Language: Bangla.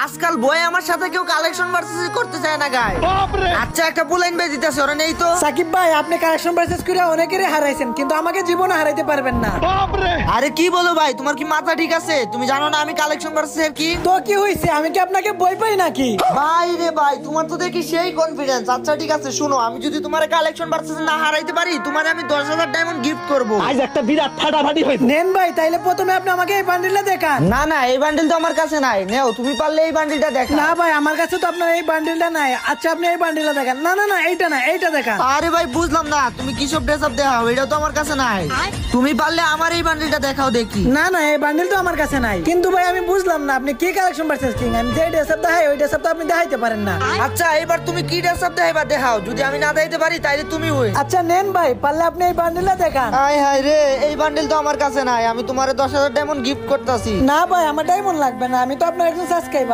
আজকাল বই আমার সাথে কেউ কালেকশন ভার্সেস করতে চায় না গায়। আচ্ছা একটা বুলাইন বে দিতেছে ওরা নেই তো। সাকিব ভাই আপনি কালেকশন ভার্সেস করে অনেকেরই হারাইছেন কিন্তু আমাকে জীবনে হারাইতে পারবেন না। আরে কি বলো ভাই, তোমার কি মাথা ঠিক আছে? তুমি জানো না আমি কালেকশন ভার্সেস এর কি? তো কি হইছে, আমি কি আপনাকে বই পাই নাকি? ভাই রে ভাই, তোমার তো দেখি সেই কনফিডেন্স। আচ্ছা ঠিক আছে শুনো, আমি যদি তোমার কালেকশন ভার্সেস না হারাইতে পারি তোমারে আমি 10,000 ডায়মন্ড গিফট করব। আজ একটা বিরাট ফাটাফাটি হইছে। নেন ভাই, তাইলে প্রথমে আপনি আমাকে এই বান্ডিলটা দেখান। না না, এই বান্ডিল তো আমার কাছে নাই। নেও, তুমি পারলে এই বান্ডিলটা দেখা। না ভাই, আমার কাছে তো আপনার এই বান্ডিলটা নাই। আচ্ছা আপনি এই বান্ডিলটা দেখান। না না না, এইটা না, এইটা দেখান। আরে ভাই বুঝলাম না, তুমি কি সব ড্রেস আপ দেখাও? এটা তো আমার কাছে নাই। তুমি পারলে আমার এই বান্ডিলটা দেখাও দেখি। না না, এই বান্ডিল তো আমার কাছে নাই। কিন্তু ভাই আমি বুঝলাম না আপনি কি কালেকশন ভার্সেস কিং। আমি যে ড্রেস আপ দেখাই ওই ড্রেস আপ তো আপনি দেখাইতে পারেন না। আচ্ছা এবার তুমি কি ড্রেস আপ দেখাইবা দেখাও। যদি আমি না দেখাইতে পারি তাইলে তুমি হই। আচ্ছা নেন ভাই, পারলে আপনি এই বান্ডিলটা দেখান। হাই হাই রে, এই বান্ডিল তো আমার কাছে নাই। আমি তোমারে 10,000 ডায়মন্ড গিফট করতেছি। না ভাই, আমার ডায়মন্ড লাগবে না, আমি তো আপনার একজন সাবস্ক্রাইবার।